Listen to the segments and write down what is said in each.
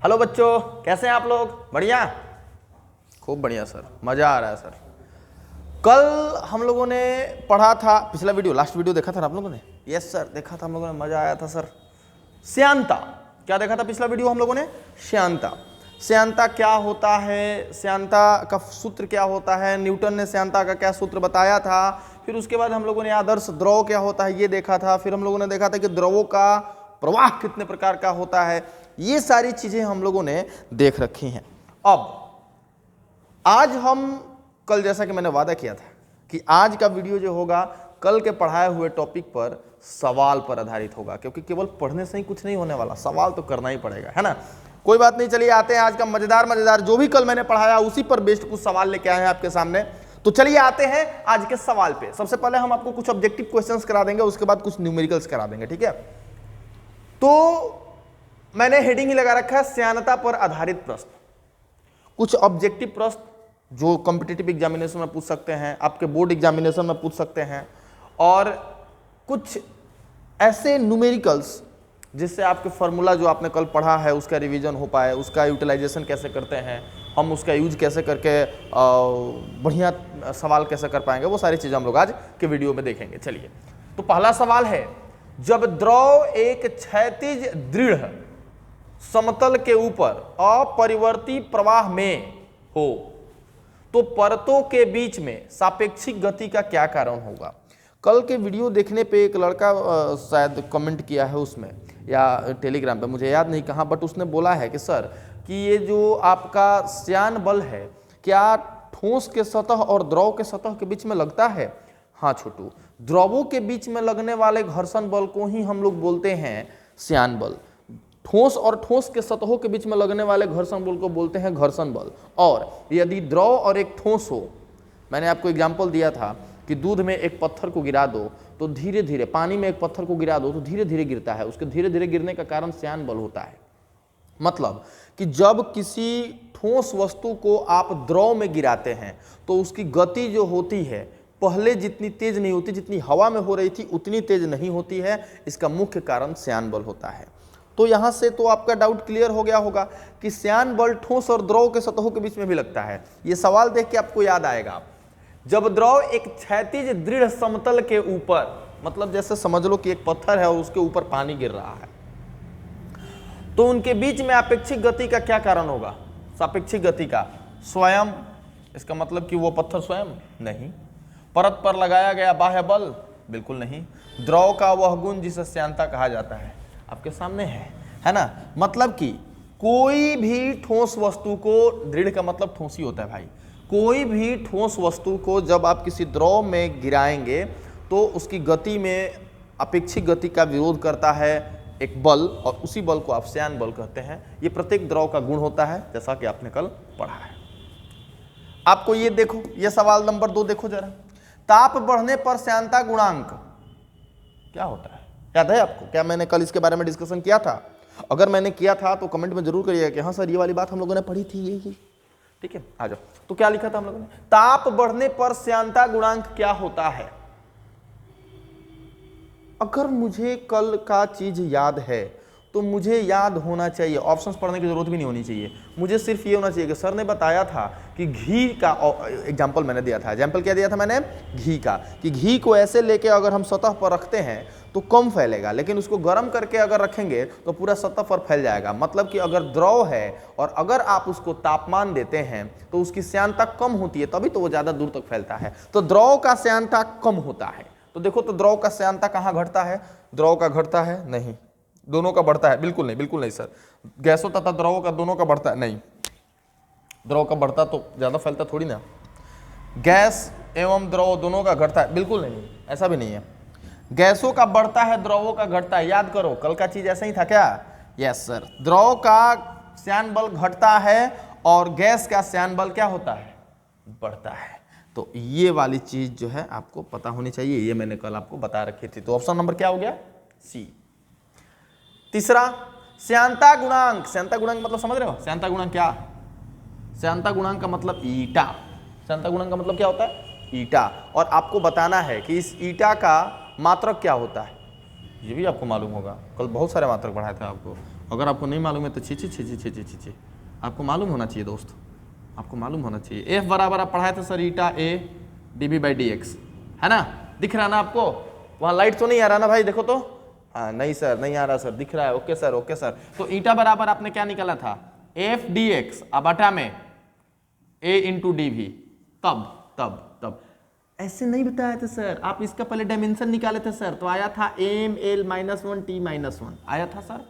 Hello बच्चों, कैसे हैं आप लोग? बढ़िया, खूब बढ़िया सर, मज़ा आ रहा है सर। कल हम लोगों ने पढ़ा था, पिछला वीडियो, लास्ट वीडियो देखा था ना आप लोगों ने? यस सर, देखा था हम लोगों ने, मज़ा आया था सर। श्यानता, क्या देखा था पिछला वीडियो हम लोगों ने? श्यानता। श्यानता क्या होता है, श्यानता का सूत्र क्या होता है, न्यूटन ने श्यानता का क्या सूत्र बताया था। फिर उसके बाद हम लोगों ने आदर्श द्रव क्या होता है ये देखा था। फिर हम लोगों ने देखा था कि द्रवों का प्रवाह कितने प्रकार का होता है। ये सारी चीजें हम लोगों ने देख रखी हैं। अब आज हम, कल जैसा कि मैंने वादा किया था कि आज का वीडियो जो होगा कल के पढ़ाए हुए टॉपिक पर सवाल पर आधारित होगा, क्योंकि केवल पढ़ने से ही कुछ नहीं होने वाला, सवाल तो करना ही पड़ेगा, है ना। कोई बात नहीं, चलिए आते हैं आज का मजेदार जो भी कल मैंने पढ़ाया उसी पर बेस्ड कुछ सवाल लेके आए हैं आपके सामने। तो चलिए आते हैं आज के सवाल पे। सबसे पहले हम आपको कुछ ऑब्जेक्टिव क्वेश्चंस करा देंगे, उसके बाद कुछ न्यूमेरिकल्स करा देंगे, ठीक है। तो मैंने हेडिंग ही लगा रखा है श्यानता पर आधारित प्रश्न। कुछ ऑब्जेक्टिव प्रश्न जो कॉम्पिटिटिव एग्जामिनेशन में पूछ सकते हैं, आपके बोर्ड एग्जामिनेशन में पूछ सकते हैं, और कुछ ऐसे न्यूमेरिकल्स जिससे आपके फॉर्मूला जो आपने कल पढ़ा है उसका रिवीजन हो पाए, उसका यूटिलाइजेशन कैसे करते हैं हम, उसका यूज कैसे करके बढ़िया सवाल कैसे कर पाएंगे, वो सारी चीज़ें हम लोग आज के वीडियो में देखेंगे। चलिए, तो पहला सवाल है, जब द्रव एक क्षैतिज दृढ़ समतल के ऊपर अपरिवर्ती प्रवाह में हो तो परतों के बीच में सापेक्षिक गति का क्या कारण होगा। कल के वीडियो देखने पे एक लड़का शायद कमेंट किया है उसमें या टेलीग्राम पे, मुझे याद नहीं कहाँ, बट उसने बोला है कि सर कि ये जो आपका श्यान बल है क्या ठोस के सतह और द्रव के सतह के बीच में लगता है। हाँ छोटू, द्रवों के बीच में लगने वाले घर्षण बल को ही हम लोग बोलते हैं श्यान बल। ठोस और ठोस के सतहों के बीच में लगने वाले घर्षण बल को बोलते हैं घर्षण बल। और यदि द्रव और एक ठोस हो, मैंने आपको एग्जांपल दिया था कि दूध में एक पत्थर को गिरा दो तो धीरे धीरे, पानी में एक पत्थर को गिरा दो तो धीरे धीरे गिरता है, उसके धीरे धीरे गिरने का कारण श्यान बल होता है। मतलब कि जब किसी ठोस वस्तु को आप द्रव में गिराते हैं तो उसकी गति जो होती है पहले जितनी तेज नहीं होती, जितनी हवा में हो रही थी उतनी तेज नहीं होती है। इसका मुख्य कारण श्यान बल होता है। तो यहां से तो आपका डाउट क्लियर हो गया होगा कि श्यान बल ठोस और द्रव के सतहों के बीच में भी लगता है। यह सवाल देख के आपको याद आएगा, जब द्रव एक क्षैतिज दृढ़ समतल के ऊपर, मतलब जैसे समझ लो कि एक पत्थर है और उसके ऊपर पानी गिर रहा है, तो उनके बीच में अपेक्षिक गति का क्या कारण होगा। सापेक्षिक गति का स्वयं, इसका मतलब कि वो पत्थर स्वयं नहीं, परत पर लगाया गया बाह्य बल बिल्कुल नहीं, द्रव का वह गुण जिसे श्यानता कहा जाता है आपके सामने है ना। मतलब कि कोई भी ठोस वस्तु को, दृढ़ का मतलब ठोस ही होता है भाई, कोई भी ठोस वस्तु को जब आप किसी द्रव में गिराएंगे तो उसकी गति में अपेक्षित गति का विरोध करता है एक बल, और उसी बल को आप श्यान बल कहते हैं। ये प्रत्येक द्रव का गुण होता है, जैसा कि आपने कल पढ़ा है। आपको ये देखो, ये सवाल नंबर 2 देखो जरा, ताप बढ़ने पर श्यानता गुणांक क्या होता है, याद है आपको? क्या मैंने कल इसके बारे में डिस्कशन किया था? अगर मैंने किया था तो कमेंट में जरूर करिएगा कि हाँ सर ये वाली बात हम लोगों ने पढ़ी थी, यही। ठीक है, आ जाओ। तो क्या लिखा था हम लोगों ने? ताप बढ़ने पर श्यानता गुणांक क्या होता है। अगर मुझे कल का चीज याद है तो मुझे याद होना चाहिए, ऑप्शंस पढ़ने की जरूरत भी नहीं होनी चाहिए, मुझे सिर्फ ये होना चाहिए कि सर ने बताया था कि घी का एग्जाम्पल मैंने दिया था। एग्जाम्पल क्या दिया था मैंने? घी का, कि घी को ऐसे लेके अगर हम सतह पर रखते हैं तो कम फैलेगा, लेकिन उसको गर्म करके अगर रखेंगे तो पूरा सतह पर फैल जाएगा। मतलब कि अगर द्रव है और अगर आप उसको तापमान देते हैं तो उसकी श्यानता कम होती है, तभी तो वो ज्यादा दूर तक फैलता है। तो द्रव का श्यानता कम होता है। तो देखो, तो द्रव का श्यानता कहाँ घटता है? द्रव का घटता है नहीं, दोनों का बढ़ता है? बिल्कुल नहीं, बिल्कुल नहीं सर। गैसों तथा द्रवों का दोनों का बढ़ता है? नहीं, द्रव का बढ़ता तो ज्यादा फैलता थोड़ी ना। गैस एवं द्रव दोनों का घटता है? बिल्कुल नहीं, ऐसा भी नहीं है। गैसों का बढ़ता है, द्रवों का घटता है। याद करो, कल का चीज ऐसा ही था क्या? यस सर, द्रव का श्यान बल घटता है और गैस का श्यान बल क्या होता है? बढ़ता है। तो ये वाली चीज जो है आपको पता होनी चाहिए, ये मैंने कल आपको बता रखी थी। तो ऑप्शन नंबर क्या हो गया? सी। तीसरा, श्यानता गुणांक। श्यानता गुणांक मतलब समझ रहे हो? श्यानता गुणांक क्या? श्यानता गुणांक का मतलब ईटा। श्यानता गुणांक का मतलब क्या होता है? ईटा। और आपको बताना है कि इस ईटा का मात्रक क्या होता है, ये भी आपको मालूम होगा, कल बहुत सारे मात्रक पढ़ाए थे आपको। अगर आपको नहीं मालूम है तो छी छी छी छी छी छी छी छी, आपको मालूम होना चाहिए दोस्त, आपको मालूम होना चाहिए। एफ बराबर आप पढ़ाए थे sir eta A D by D x, है ना, दिख रहा ना आपको, वहाँ लाइट तो नहीं आ रहा ना भाई, देखो तो, हाँ नहीं सर नहीं आ रहा सर, दिख रहा है, ओके सर ओके सर। तो ईटा बराबर आपने क्या निकाला था, एफ डी एक्स बटा में ए इंटू डी भी, तब तब तब ऐसे नहीं बताया था सर, आप इसका पहले डायमेंशन निकाले थे सर, तो आया था M L minus one T minus one आया था सर।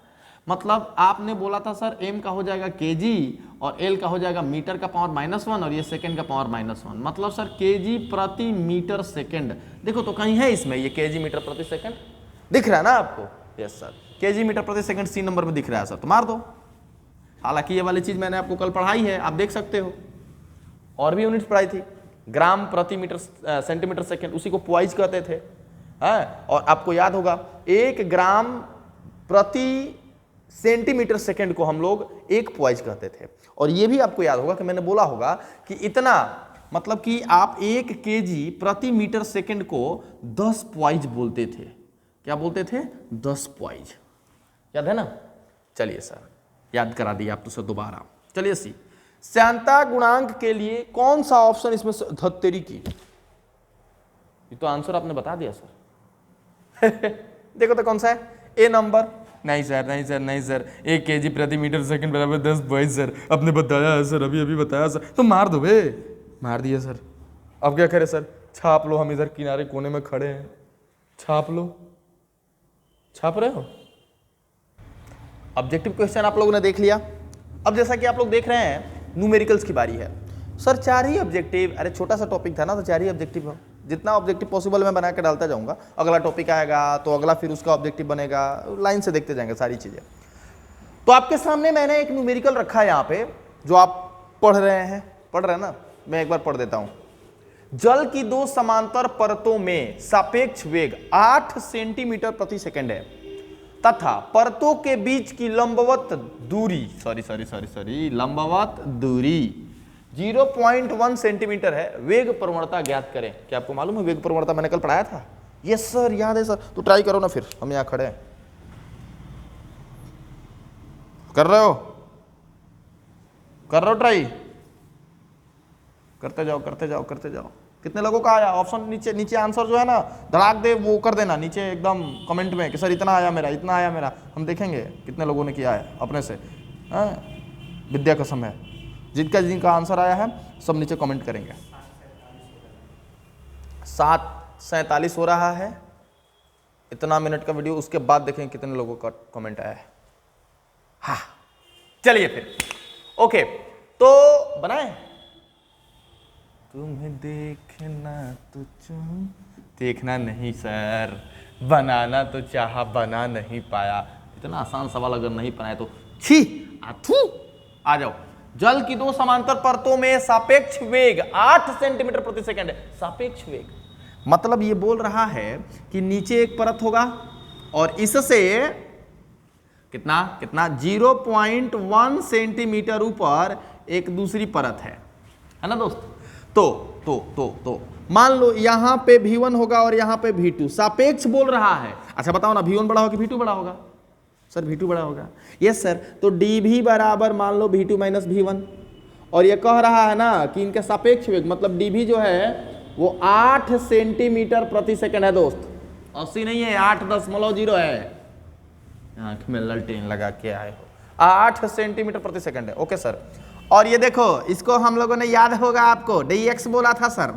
मतलब आपने बोला था सर एम का हो जाएगा केजी और एल का हो जाएगा मीटर का पावर माइनस वन और ये सेकंड का पावर माइनस वन, मतलब सर केजी प्रति मीटर सेकंड। देखो तो कहीं है इसमें ये केजी मीटर प्रति सेकंड दिख रहा है ना आपको, यस सर, केजी मीटर प्रति सेकंड सी नंबर में दिख रहा है सर, तो मार दो। हालांकि ये वाली चीज मैंने आपको कल पढ़ाई है, आप देख सकते हो, और भी यूनिट्स पढ़ाई थी, ग्राम प्रति मीटर सेंटीमीटर सेकंड, उसी को पॉइज कहते थे, हाँ, और आपको याद होगा 1 ग्राम प्रति सेंटीमीटर सेकंड को हम लोग 1 पॉइज कहते थे। और ये भी आपको याद होगा कि मैंने बोला होगा कि इतना, मतलब कि आप 1 केजी प्रति मीटर सेकंड को 10 पॉइज बोलते थे, क्या बोलते थे, 10 पॉइज, याद है ना। चलिए सर याद करा दिया आप तो सर दोबारा। चलिए सी, श्यानता गुणांक के लिए कौन सा ऑप्शन इसमें धत्तेरी की, ये तो आंसर आपने बता दिया सर देखो तो कौन सा है, ए नंबर, नहीं सर नहीं सर नहीं सर, 1 केजी प्रति मीटर सेकंड बराबर 10 पॉइज सर, आपने बताया है सर, अभी अभी बताया सर, तो मार दो बे, मार दिया सर। अब क्या करें सर, छाप लो, हम इधर किनारे कोने में खड़े हैं, छाप लो, छाप रहे हो। ऑब्जेक्टिव क्वेश्चन आप लोगों ने देख लिया। अब जैसा कि आप लोग देख रहे हैं न्यूमेरिकल्स की बारी है सर, 4 ही ऑब्जेक्टिव, अरे छोटा सा टॉपिक था ना, तो 4 ही ऑब्जेक्टिव हो, जितना ऑब्जेक्टिव पॉसिबल मैं बना के डालता जाऊंगा, अगला टॉपिक आएगा तो अगला फिर उसका ऑब्जेक्टिव बनेगा, लाइन से देखते जाएंगे सारी चीजें। तो आपके सामने मैंने एक न्यूमेरिकल रखा है यहाँ पे, जो आप पढ़ रहे हैं ना, मैं एक बार पढ़ देता हूं। जल की 2 समांतर परतों में सापेक्ष वेग 8 सेंटीमीटर प्रति सेकंड है तथा परतों के बीच की लंबवत दूरी लंबवत दूरी 0.1 सेंटीमीटर है। वेग प्रवणता ज्ञात करें। क्या आपको मालूम है वेग प्रवणता, मैंने कल पढ़ाया था, यस सर याद है सर, तो ट्राई करो ना, फिर हम यहां खड़े हैं, कर रहे हो ट्राई, करते जाओ। कितने लोगों का आया ऑप्शन, नीचे आंसर जो है ना धड़ाक दे वो कर देना नीचे एकदम कमेंट में कि सर इतना आया मेरा, हम देखेंगे कितने लोगों ने किया है अपने से, विद्या कसम है, जिनका आंसर आया है सब नीचे कमेंट करेंगे। 7:47 हो रहा है, इतना मिनट का वीडियो, उसके बाद देखेंगे कितने लोगों का कमेंट आया है। हाँ चलिए फिर, ओके, तो बनाए, तुम्हें देखना नहीं सर, बनाना तो चाहा बना नहीं पाया। इतना आसान सवाल अगर नहीं बनाए तो छी आ जाओ। जल की 2 समांतर परतों में सापेक्ष वेग 8 सेंटीमीटर प्रति सेकंड है। सापेक्ष वेग मतलब ये बोल रहा है कि नीचे एक परत होगा और इससे कितना 0.1 सेंटीमीटर ऊपर एक दूसरी परत है ना दोस्त। तो मान लो यहां पे V1 होगा और यहां पे V2, सापेक्ष बोल रहा है। अच्छा बताओ ना, V1 बड़ा होगा कि V2 बड़ा होगा? सर V2 बड़ा होगा, यस सर। तो dV बराबर मान लो V2 माइनस V1, और ये कह रहा है ना कि इनके सापेक्ष वेग मतलब dV जो है वो 8 सेंटीमीटर प्रति सेकंड है दोस्त, 80 नहीं है, 8.0 है। आंख में ललटेन लगा के आए हो, 8 सेंटीमीटर प्रति सेकंड है। ओके सर, और ये देखो इसको हम लोगों ने याद होगा आपको dx बोला था सर,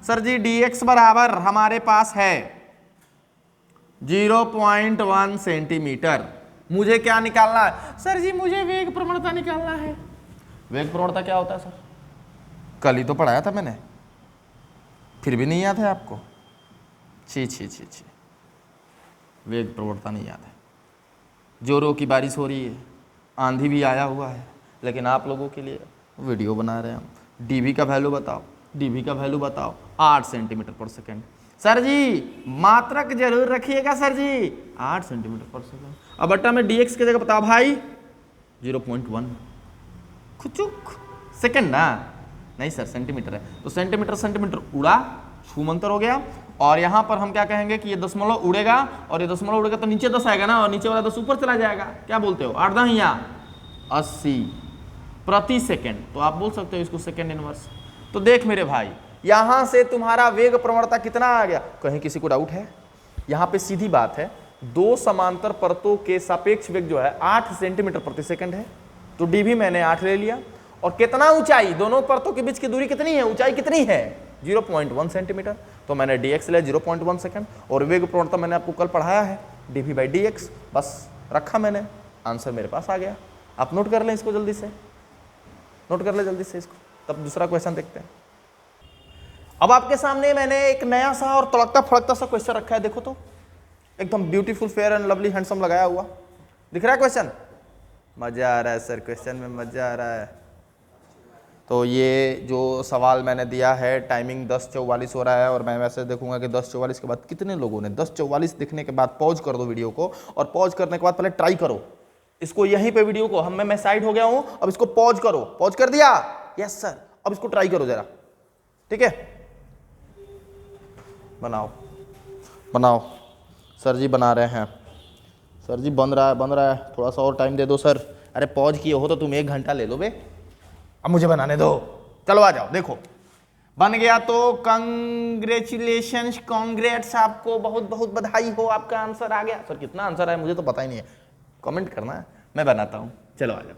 सर जी dx बराबर हमारे पास है 0.1 सेंटीमीटर। मुझे क्या निकालना है सर जी? मुझे वेग प्रवणता निकालना है। वेग प्रवणता क्या होता है सर? कल ही तो पढ़ाया था मैंने, फिर भी नहीं याद है आपको? छी। वेग प्रवणता नहीं याद है। जोरों की बारिश हो रही है, आंधी भी आया हुआ है, लेकिन आप लोगों के लिए वीडियो बना रहे हैं हम। डीवी का वैल्यू बताओ 8 सेंटीमीटर पर सेकेंड। सर जी मात्रक जरूर रखिएगा सर जी, 8 सेंटीमीटर पर सेकेंड। अब बट्टा में dx की जगह बताओ भाई 0.1 खुचुक सेकेंड ना, नहीं सर सेंटीमीटर है, तो सेंटीमीटर उड़ा, छूमंतर हो गया। और यहाँ पर हम क्या कहेंगे कि ये दशमलव उड़ेगा, और ये दशमलव उड़ेगा तो नीचे 10 आएगा ना, और नीचे वाला 10 ऊपर चला जाएगा। क्या बोलते हो, 8 10 या 80 प्रति सेकेंड। तो आप बोल सकते हो इसको सेकेंड इनवर्स। तो देख मेरे भाई, यहां से तुम्हारा वेग प्रवणता कितना आ गया, कहीं किसी को डाउट है? यहां पे सीधी बात है, दो समांतर परतों के सापेक्ष वेग जो है 8 सेंटीमीटर प्रति सेकंड है, तो डी भी मैंने 8 ले लिया। और कितना ऊंचाई, दोनों परतों के बीच की दूरी कितनी है, ऊंचाई कितनी है, 0.1 सेंटीमीटर, तो मैंने dx लिया 0.1 सेकंड। और वेग प्रवणता मैंने आपको कल पढ़ाया है dv/dx, बस रखा मैंने, आंसर मेरे पास आ गया। आप नोट कर लें इसको जल्दी से, नोट कर ले जल्दी से इसको, तब दूसरा क्वेश्चन देखते हैं। अब आपके सामने मैंने एक नया सा और तड़कता फड़कता सा क्वेश्चन रखा है, देखो तो, एकदम beautiful fair and lovely handsome लगाया हुआ, दिख रहा है क्वेश्चन? मजा आ रहा है सर, क्वेश्चन में मजा आ रहा है। तो ये जो सवाल मैंने दिया है, टाइमिंग 10:44 हो रहा है, और मैं वैसे देखूंगा कि 10:44 के बाद कितने लोगों ने, 10:44 दिखने के बाद पॉज कर दो वीडियो को, और पॉज करने के बाद पहले ट्राई करो इसको, यहीं पे वीडियो को, मैं साइड हो गया हूं, अब इसको पॉज करो। पॉज कर दिया? Yes sir. अब इसको ट्राई करो जरा, ठीक है? बनाओ बनाओ सर जी, बना रहे हैं सर जी, बन रहा है, थोड़ा सा और टाइम दे दो सर। अरे पॉज किए हो तो तुम 1 घंटा ले लो बे, अब मुझे बनाने दो। चलो आ जाओ, देखो बन गया तो कंग्रेचुलेशंस, कांग्रेट्स, आपको बहुत बहुत बधाई हो, आपका आंसर आ गया। सर कितना आंसर है मुझे तो पता ही नहीं है, कमेंट करना है, मैं बनाता हूं। चलो आ जाओ।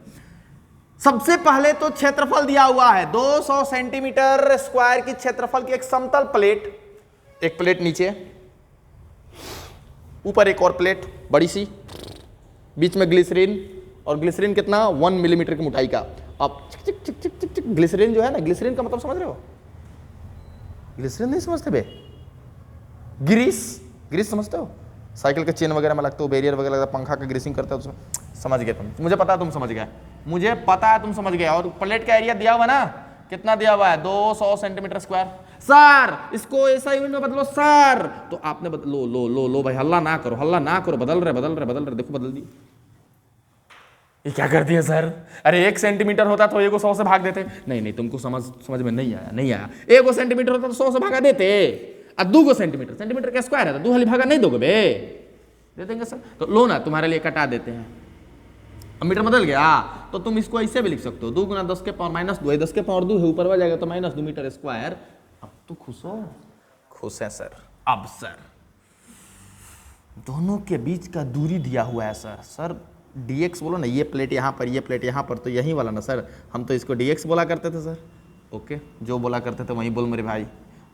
सबसे पहले तो क्षेत्रफल दिया हुआ है 200 सेंटीमीटर स्क्वायर की क्षेत्रफल की एक समतल प्लेट, एक प्लेट नीचे, ऊपर एक और प्लेट बड़ी सी, बीच में ग्लिसरीन, और ग्लिसरीन कितना, 1 मिलीमीटर की मोटाई का। अब चिक चिक चिक चिक चिक, ग्लिसरीन जो है ना, ग्लिसरीन का मतलब समझ रहे हो? ग्लिसरीन नहीं समझते बे? ग्रीस समझते हो? साइकिल के चेन वगैरह में लगता हो, बैरियर वगैरह लगता, पंखा का ग्रीसिंग करते हो, समझ गए तुम, मुझे पता है तुम समझ गए, मुझे पता है तुम समझ गए। और प्लेट का एरिया दिया हुआ ना, कितना दिया हुआ है, 200 सेंटीमीटर स्क्वायर। सर इसको ऐसा यूनिट में बदलो सर, तो आपने लो लो लो लो भाई, हल्ला ना करो, बदल रहे, देखो बदल दिए। ये क्या कर दिया सर? अरे 1 सेंटीमीटर होता तो 100 से भाग देते। नहीं तुमको समझ में नहीं आया। 1 सेंटीमीटर होता तो 100 से भागा देते, और 2 सेंटीमीटर का स्क्वायर है तो 2 वाली भागा नहीं दोगे बे? दे देंगे सर। तो लो ना, तुम्हारे लिए कटा देते हैं। अब मीटर बदल गया, तो तुम इसको ऐसे भी लिख सकते हो, 2 × 10 के पावर -2 है, 10 के पावर 2 है, ऊपर आ जाएगा तो -2 मीटर स्क्वायर। अब तो खुश हो? खुश है सर। अब सर दोनों के बीच का दूरी दिया हुआ है सर dx बोलो ना, ये प्लेट यहाँ पर, ये प्लेट यहाँ पर, तो यही वाला ना सर, हम तो इसको dx बोला करते थे सर। ओके, जो बोला करते थे वही बोल मेरे भाई।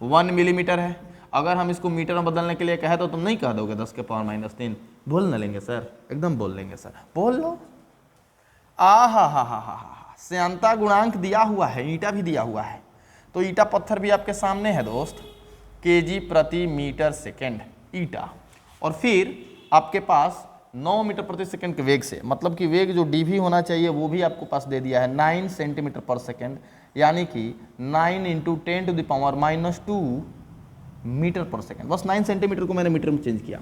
1 मिलीमीटर है, अगर हम इसको मीटर में बदलने के लिए कहे तो तुम नहीं कह दोगे 10 के पावर -3, बोल न लेंगे सर, एकदम बोल लेंगे सर, बोल लो। हा, श्यानता गुणांक दिया हुआ है, ईंटा भी दिया हुआ है, तो ईंटा पत्थर भी आपके सामने है दोस्त, kg प्रति मीटर सेकेंड ईंटा, और फिर आपके पास 9 मीटर प्रति सेकंड के वेग से, मतलब कि वेग जो dv होना चाहिए वो भी आपको पास दे दिया है 9 सेंटीमीटर पर सेकंड, यानी कि 9 × 10⁻² मीटर पर सेकंड। बस 9 सेंटीमीटर को मैंने मीटर में चेंज किया।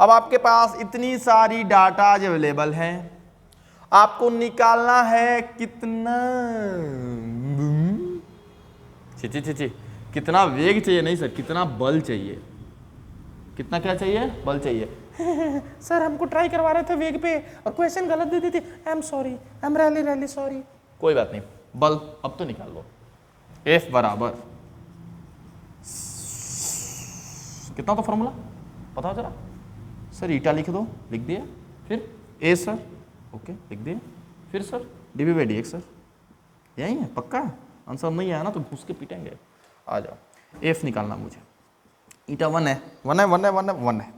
अब आपके पास इतनी सारी डाटा अवेलेबल है, आपको निकालना है कितना, कितना वेग चाहिए, नहीं सर कितना बल चाहिए, कितना क्या चाहिए, बल चाहिए। सर हमको ट्राई करवा रहे थे वेग पे और क्वेश्चन गलत दे दी थी, I am sorry, I am really sorry. कोई बात नहीं, बल अब तो निकाल लो। F बराबर कितना तो फॉर्मूला पता हो जरा सर, ईटा लिख दो, लिख दिए, फिर A सर, ओके लिख दिए, फिर सर dv/dx सर, यही है पक्का, आंसर नहीं आया ना तो घुस के पीटेंगे। आ जाओ, F निकालना मुझे, ईटा 1 है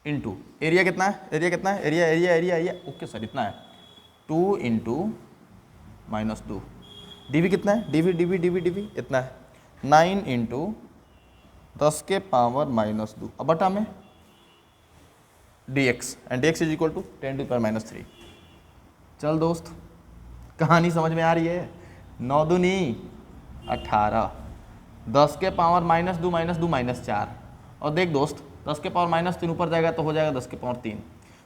इंटू एरिया कितना है, एरिया ओके सर इतना है, 2 × -2, dv कितना है, dv इतना है, 9 × 10 के पावर -2, अब बटा में dx, and dx = 10 to the power -3। चल दोस्त, कहानी समझ में आ रही है? 9 दूनी 18, 10 के पावर -2 -4, और देख दोस्त 10 के पावर -3 ऊपर जाएगा तो हो जाएगा 10 के पावर 3।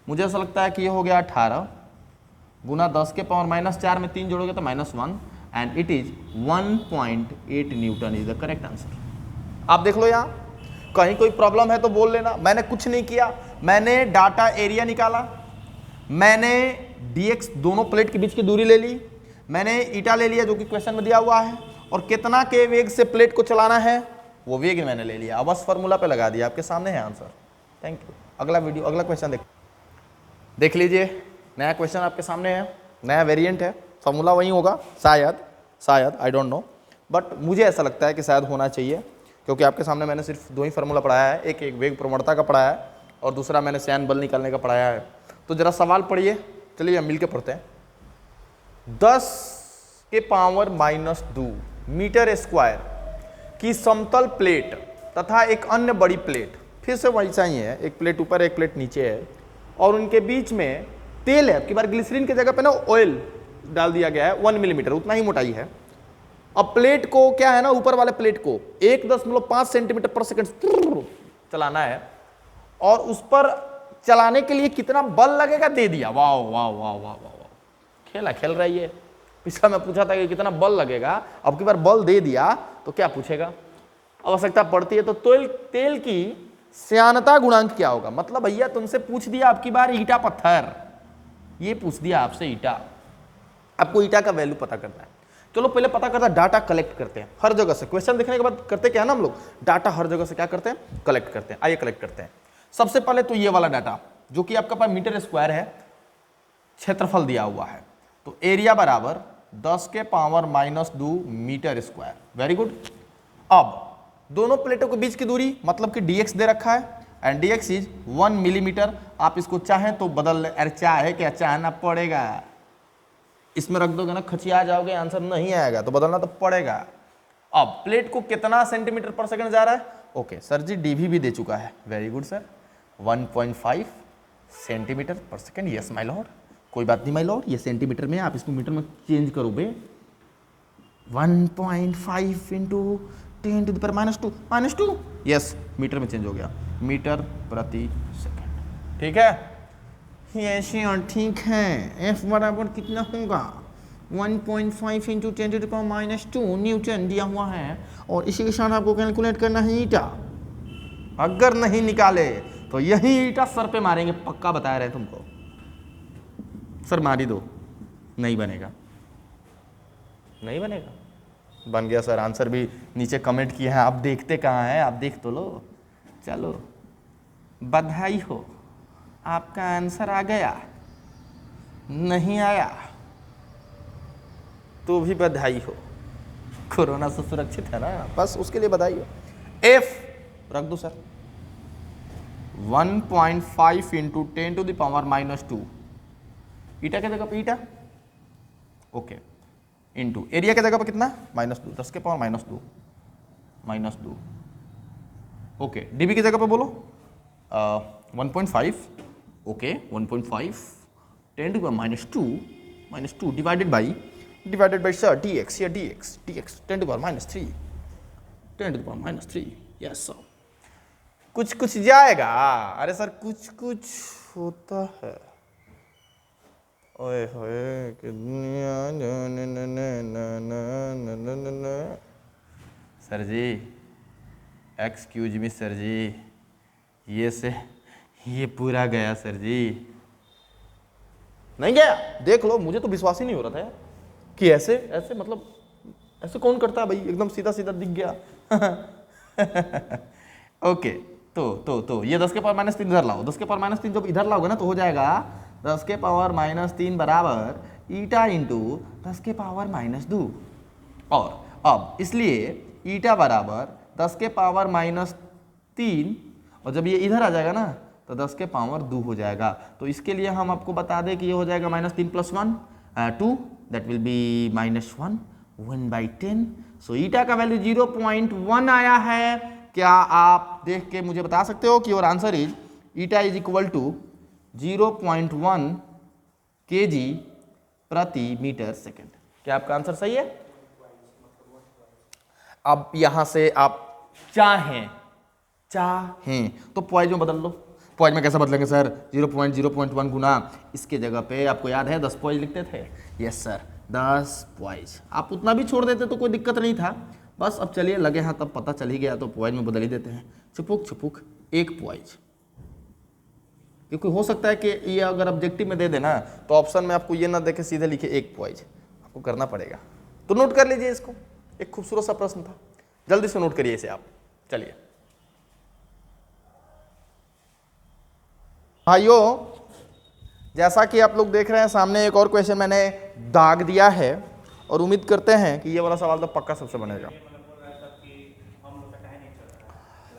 मुझे ऐसा लगता है कि ये हो गया 18 गुना 10 के पावर -4 में 3 जोड़ोगे तो -1, and it is 1.8 Newton is the correct answer. आप देख लो यहाँ, कहीं कोई प्रॉब्लम है तो बोल लेना। मैंने कुछ नहीं किया, मैंने डाटा एरिया निकाला, मैंने dx दोनों प्लेट के बीच की दूरी ले ली, मैंने ईटा ले लिया जो कि क्वेश्चन में दिया हुआ है, और कितना के वेग से प्लेट को चलाना है वो वेग मैंने ले लिया, बस फॉर्मूला पे लगा दिया, आपके सामने है आंसर। Thank you. अगला वीडियो, अगला क्वेश्चन देख लीजिए। नया क्वेश्चन आपके सामने है, नया वेरिएंट है, फॉर्मूला वही होगा शायद आई डोंट नो, बट मुझे ऐसा लगता है कि शायद होना चाहिए, क्योंकि आपके सामने मैंने सिर्फ दो ही फार्मूला पढ़ाया है, एक वेग प्रवणता का पढ़ाया है और दूसरा मैंने सैन बल निकालने का पढ़ाया है। तो जरा सवाल पढ़िए, चलिए हम मिलकर पढ़ते हैं। 10 के पावर -2 मीटर स्क्वायर की समतल प्लेट तथा एक अन्य बड़ी प्लेट, फिर से वैसा ही है, एक प्लेट ऊपर एक प्लेट नीचे है, और उनके बीच में तेल है। अब की बार ग्लिसरीन की जगह पे ना ऑयल डाल दिया गया है, 1 मिलीमीटर, उतना ही मोटाई है। अब प्लेट को क्या है ना, ऊपर वाले प्लेट को 1.5 सेंटीमीटर पर सेकंड चलाना है, और उस पर चलाने के लिए कितना बल लगेगा दे दिया। वाह वाह वाह वाह वाह, खेला खेल रही है। पिछला मैं पूछा था कि कितना बल लगेगा, अब की बार बल दे दिया तो क्या पूछेगा, आवश्यकता पड़ती है तो तेल की श्यानता गुणांक क्या होगा। मतलब भैया तुमसे पूछ दिया अब की बार ईटा पत्थर, ये पूछ दिया आपसे ईटा, आपको ईटा का वैल्यू पता करना है। चलो पहले पता करता है, डाटा कलेक्ट करते हैं हर जगह से। क्वेश्चन देखने के बाद करते क्या है ना हम लोग, डाटा हर जगह से क्या करते हैं, कलेक्ट करते हैं। आइए कलेक्ट करते हैं। सबसे पहले तो ये वाला डाटा जो कि आपका पास मीटर स्क्वायर है, क्षेत्रफल दिया हुआ है, तो एरिया बराबर 10 के power -2 metre square. Very good. अब दोनों प्लेटों के बीच की दूरी मतलब कि dx दे रखा है, एंड dx इज 1 मिलीमीटर। आप इसको चाहें तो बदल, अरे चाहे क्या, चाहना पड़ेगा, इसमें रख दोगे ना खचिया जाओगे, आंसर नहीं आएगा, तो बदलना तो पड़ेगा। अब प्लेट को कितना सेंटीमीटर पर सेकंड जा रहा है, ओके सर जी डीवी भी दे चुका है, वेरी गुड सर, 1.5 सेंटीमीटर पर सेकंड। यस माय लॉर्ड, कोई बात नहीं माय लॉर्ड, ये सेंटीमीटर में, आप इसको मीटर में चेंज करो बे। 1.5 इंटू 10⁻², यस मीटर में चेंज हो गया, मीटर प्रति सेकंड। ठीक है, ऐसे और ठीक है। F बराबर कितना होगा, 1.5 इंटू 10⁻² न्यूटन दिया हुआ है, और इसी के साथ आपको कैलकुलेट करना है ईटा। अगर नहीं निकाले तो यही ईटा सर पे मारेंगे, पक्का बता रहे हैं तुमको। सर मारी दो, नहीं बनेगा, नहीं बनेगा। बन गया सर, आंसर भी नीचे कमेंट किए हैं, आप देखते कहाँ हैं, आप देख तो लो। चलो बधाई हो, आपका आंसर आ गया, नहीं आया तो भी बधाई हो, कोरोना से सुरक्षित है ना, बस उसके लिए बधाई हो। F रख दो सर, 1.5 इंटू 10⁻², ईटा के जगह पे ईटा, ओके, इंटू एरिया के जगह पे कितना, -2, 10 के पावर -2, ओके, डीबी की जगह पे बोलो 1.5, okay 1.5 10⁻² divided by sir dx, या dx 10⁻3, यस सर। कुछ जाएगा, अरे सर कुछ होता है। ओए होए सर जी, एक्सक्यूज मी सर जी, ये पूरा गया सर जी, नहीं गया, देख लो, मुझे तो विश्वास ही नहीं हो रहा था यार कि ऐसे मतलब ऐसे कौन करता है भाई, एकदम सीधा दिख गया। ओके, तो ये 10 के पावर -3 इधर लाओ, 10 के पावर -3 जब इधर लाओगे ना तो हो जाएगा 10 के पावर -3 बराबर ईटा इंटू 10 के पावर -2, और अब इसलिए ईटा बराबर 10 के पावर -3, और जब ये इधर आ जाएगा ना तो 10 के पावर 2 हो जाएगा। तो इसके लिए हम आपको बता दें कि ये हो जाएगा -3 + 1 2, दैट विल बी -1 1/10। सो ईटा का वैल्यू 0.1 आया है। क्या आप देख के मुझे बता सकते हो कि your answer is eta is equal to 0.1 kg प्रति मीटर सेकेंड। क्या आपका आंसर सही है? अब यहां से आप चाहें तो पॉइज में बदल लो। पॉइज में कैसे बदलेंगे सर? 0.1 गुना इसके जगह पे आपको याद है 10 पॉइज लिखते थे। Yes sir, 10 poise. आप उतना भी छोड़ देते तो कोई दिक्कत नहीं था, बस अब चलिए लगे हैं तब पता चल ही गया तो पॉइज में बदल ही देते हैं। छुपुक छुपुक 1 पॉइज, क्योंकि हो सकता है कि ये अगर ऑब्जेक्टिव में दे देना तो ऑप्शन में आपको ये ना देखे सीधे लिखे 1 पॉइज, आपको करना पड़ेगा। तो नोट कर लीजिए इसको, एक खूबसूरत सा प्रश्न था, जल्दी से नोट करिए इसे आप। चलिए भाइयों, जैसा कि आप लोग देख रहे हैं सामने एक और क्वेश्चन मैंने दाग दिया है और उम्मीद करते हैं कि ये वाला सवाल तो पक्का सबसे बनेगा।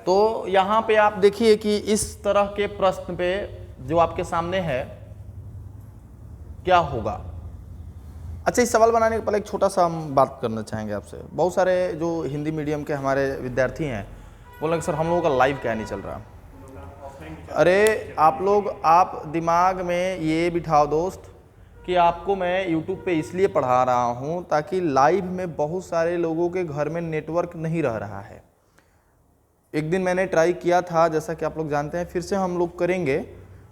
तो यहाँ पे आप देखिए कि इस तरह के प्रश्न पे जो आपके सामने है क्या होगा। अच्छा, इस सवाल बनाने के पहले एक छोटा सा हम बात करना चाहेंगे आपसे। बहुत सारे जो हिंदी मीडियम के हमारे विद्यार्थी हैं बोलेंगे सर हम लोगों का लाइव क्या नहीं चल रहा। अरे आप दिमाग में ये बिठाओ दोस्त कि आपको मैं YouTube पे इसलिए पढ़ा रहा हूँ ताकि लाइव में बहुत सारे लोगों के घर में नेटवर्क नहीं रह रहा है। एक दिन मैंने ट्राई किया था, जैसा कि आप लोग जानते हैं, फिर से हम लोग करेंगे,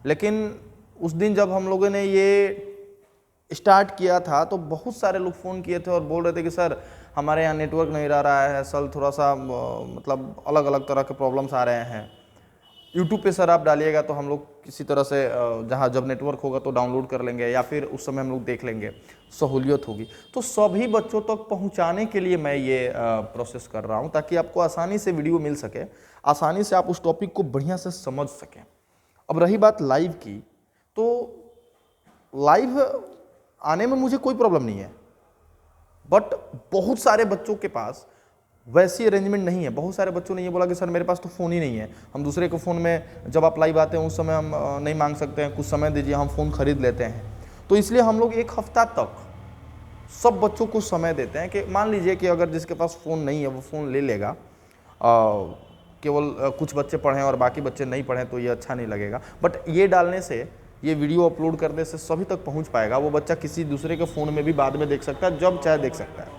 लेकिन उस दिन जब हम लोगों ने ये स्टार्ट किया था तो बहुत सारे लोग फ़ोन किए थे और बोल रहे थे कि सर हमारे यहाँ नेटवर्क नहीं रह रहा है, सर थोड़ा सा मतलब अलग अलग तरह के प्रॉब्लम्स आ रहे हैं। यूट्यूब पे सर आप डालिएगा तो हम लोग किसी तरह से जहाँ जब नेटवर्क होगा तो डाउनलोड कर लेंगे या फिर उस समय हम लोग देख लेंगे, सहूलियत होगी। तो सभी बच्चों तक पहुँचाने के लिए मैं ये प्रोसेस कर रहा हूँ ताकि आपको आसानी से वीडियो मिल सके, आसानी से आप उस टॉपिक को बढ़िया से समझ सकें। अब रही बात लाइव की, तो लाइव आने में मुझे कोई प्रॉब्लम नहीं है, बट बहुत सारे बच्चों के पास वैसी अरेंजमेंट नहीं है। बहुत सारे बच्चों ने ये बोला कि सर मेरे पास तो फ़ोन ही नहीं है, हम दूसरे के फ़ोन में जब आप लाइव आते हैं उस समय हम नहीं मांग सकते हैं, कुछ समय दीजिए हम फ़ोन खरीद लेते हैं। तो इसलिए हम लोग 1 हफ्ता तक सब बच्चों को समय देते हैं कि मान लीजिए कि अगर जिसके पास फ़ोन नहीं है वो फ़ोन ले लेगा, केवल कुछ बच्चे पढ़ें और बाकी बच्चे नहीं पढ़ें तो ये अच्छा नहीं लगेगा। बट ये डालने से, ये वीडियो अपलोड करने से सभी तक पहुंच पाएगा। वो बच्चा किसी दूसरे के फ़ोन में भी बाद में देख सकता है, जब चाहे देख सकता है।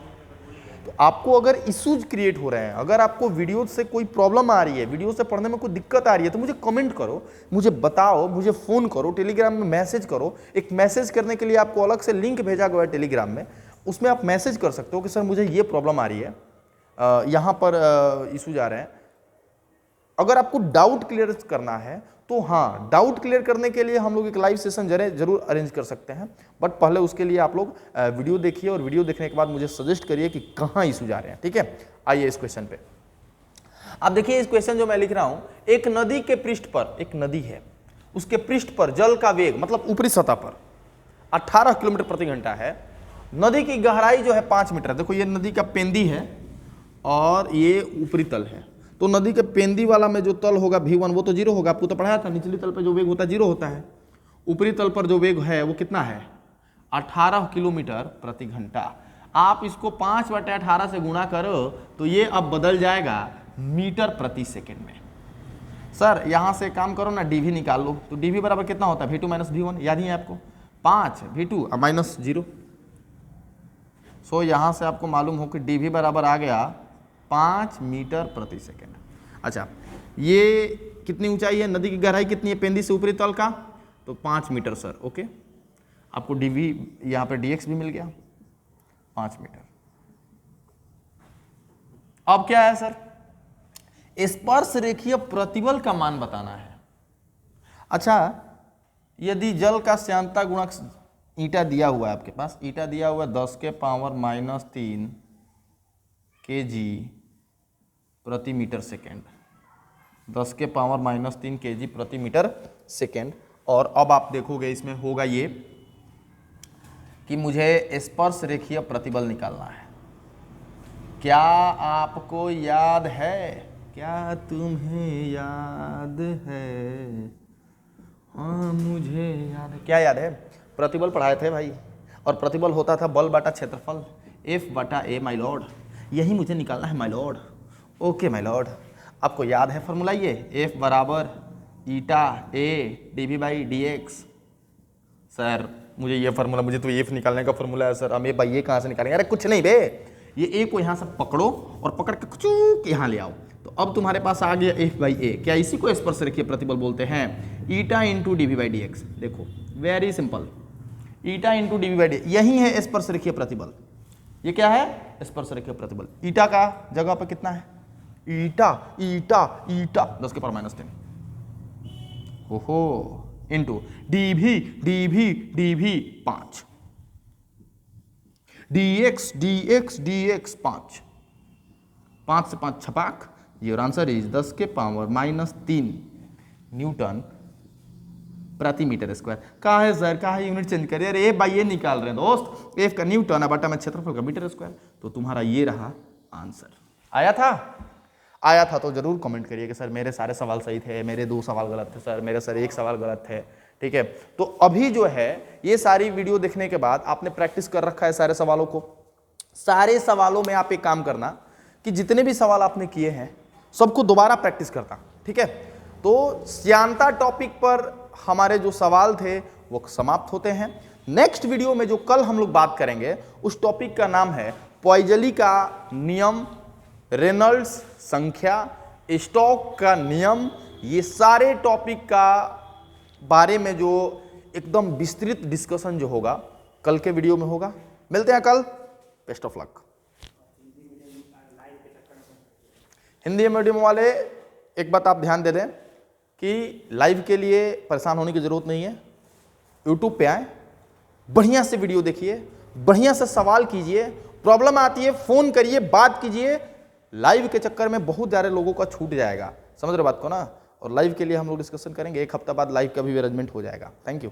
तो आपको अगर इश्यूज क्रिएट हो रहे हैं, अगर आपको वीडियो से कोई प्रॉब्लम आ रही है, वीडियो से पढ़ने में कोई दिक्कत आ रही है, तो मुझे कमेंट करो, मुझे बताओ, मुझे फ़ोन करो, टेलीग्राम में मैसेज करो। एक मैसेज करने के लिए आपको अलग से लिंक भेजा गया है टेलीग्राम में, उसमें आप मैसेज कर सकते हो कि सर मुझे ये प्रॉब्लम आ रही है, यहाँ पर इशूज आ रहे हैं। अगर आपको डाउट क्लियर करना है तो हाँ, डाउट क्लियर करने के लिए हम लोग एक लाइव सेशन जरूर अरेंज कर सकते हैं, बट पहले उसके लिए आप लोग वीडियो देखिए और वीडियो देखने के बाद मुझे सजेस्ट करिए कि कहाँ इशूज आ रहे हैं। ठीक है, आइए इस क्वेश्चन पे। आप देखिए इस क्वेश्चन जो मैं लिख रहा हूं, एक नदी के पृष्ठ पर, एक नदी है, उसके पृष्ठ पर जल का वेग मतलब ऊपरी सतह पर 18 किलोमीटर प्रति घंटा है। नदी की गहराई जो है 5 मीटर। देखो ये नदी का पेंदी है और ये ऊपरी तल है। तो नदी के पेंदी वाला में जो तल होगा V1 वो तो 0 होगा, आपको तो पढ़ाया था, निचली तल पर जो वेग होता है 0 होता है। ऊपरी तल पर जो वेग है वो कितना है, 18 किलोमीटर प्रति घंटा। आप इसको 5/18 से गुणा करो तो ये अब बदल जाएगा मीटर प्रति सेकेंड में। सर यहाँ से काम करो ना, dV निकाल लो, तो dV बराबर कितना होता है, V2 - V1, याद ही है आपको, 5 V2 माइनस 0। सो यहाँ से आपको मालूम हो कि dV बराबर आ गया 5 मीटर प्रति सेकेंड। अच्छा, ये कितनी ऊंचाई है, नदी की गहराई कितनी है पेंदी से ऊपरी तल का, तो 5 मीटर सर। ओके, आपको dV यहाँ पे dx भी मिल गया 5 मीटर। अब क्या है सर, स्पर्श रेखीय प्रतिबल का मान बताना है। अच्छा, यदि जल का श्यानता गुणक ईटा दिया हुआ है आपके पास, ईटा दिया हुआ है 10⁻³ kg प्रति मीटर सेकेंड, 10⁻³ kg प्रति मीटर सेकेंड। और अब आप देखोगे इसमें होगा ये कि मुझे स्पर्श रेखीय प्रतिबल निकालना है। क्या आपको याद है, क्या तुम्हें याद है, हाँ मुझे याद है, क्या याद है, प्रतिबल पढ़ाए थे भाई, और प्रतिबल होता था बल बटा क्षेत्रफल, F/A माय लॉर्ड। यही मुझे निकालना है my Lord. Okay my Lord, आपको याद है फॉर्मूला ये, F बराबर ईटा A dV/dx। सर मुझे ये फार्मूला, मुझे तो F निकालने का फार्मूला है सर, हम ये भाई ये कहाँ से निकालेंगे, अरे कुछ नहीं बे, ये A को यहाँ से पकड़ो और पकड़ के कुछ यहाँ ले आओ, तो अब तुम्हारे पास आ गया F/A। क्या इसी को स्पर्श रेखीय प्रतिबल बोलते हैं, ईटा इंटू dV/dx। देखो very simple, eta into dV/dx, यही है स्पर्श रेखीय प्रतिबल। ये क्या है? स्पर्शरेखीय प्रतिबल। ईटा का जगह पर कितना है? ईटा ईटा ईटा 10 के पावर -10 ओहो into DV DV DV 5 dx dx dx 5 से 5 छपाक। योर आंसर इज 10 के पावर -3 न्यूटन प्रति मीटर स्क्वायर। कहा है सर, कहा है यूनिट चेंज करिए। अरे भाई ये निकाल रहे हैं दोस्त, एफ का न्यूटन बटा में क्षेत्रफल का मीटर स्क्वायर। तो तुम्हारा ये रहा आंसर। आया था? आया था तो जरूर कमेंट करिए कि सर मेरे सारे सवाल सही थे, मेरे 2 सवाल गलत थे सर, मेरे सर 1 सवाल गलत थे। ठीक है, तो अभी जो है ये सारी वीडियो देखने के बाद आपने प्रैक्टिस कर रखा है सारे सवालों को। सारे सवालों में आप एक काम करना कि जितने भी सवाल आपने किए हैं सबको दोबारा प्रैक्टिस करना। ठीक है, तो श्यानता टॉपिक पर हमारे जो सवाल थे वो समाप्त होते हैं। नेक्स्ट वीडियो में जो कल हम लोग बात करेंगे उस टॉपिक का नाम है पॉइजली का नियम, रेनॉल्ड्स संख्या, स्टोक का नियम। ये सारे टॉपिक का बारे में जो एकदम विस्तृत डिस्कशन जो होगा कल के वीडियो में होगा। मिलते हैं कल। Best of luck. Hindi medium वाले एक बात आप ध्यान दे दें कि लाइव के लिए परेशान होने की जरूरत नहीं है। यूट्यूब पे आए, बढ़िया से वीडियो देखिए, बढ़िया से सवाल कीजिए, प्रॉब्लम आती है फोन करिए, बात कीजिए। लाइव के चक्कर में बहुत सारे लोगों का छूट जाएगा, समझ रहे बात को ना। और लाइव के लिए हम लोग डिस्कशन करेंगे, 1 हफ्ता बाद लाइव का भी अरेंजमेंट हो जाएगा। Thank you.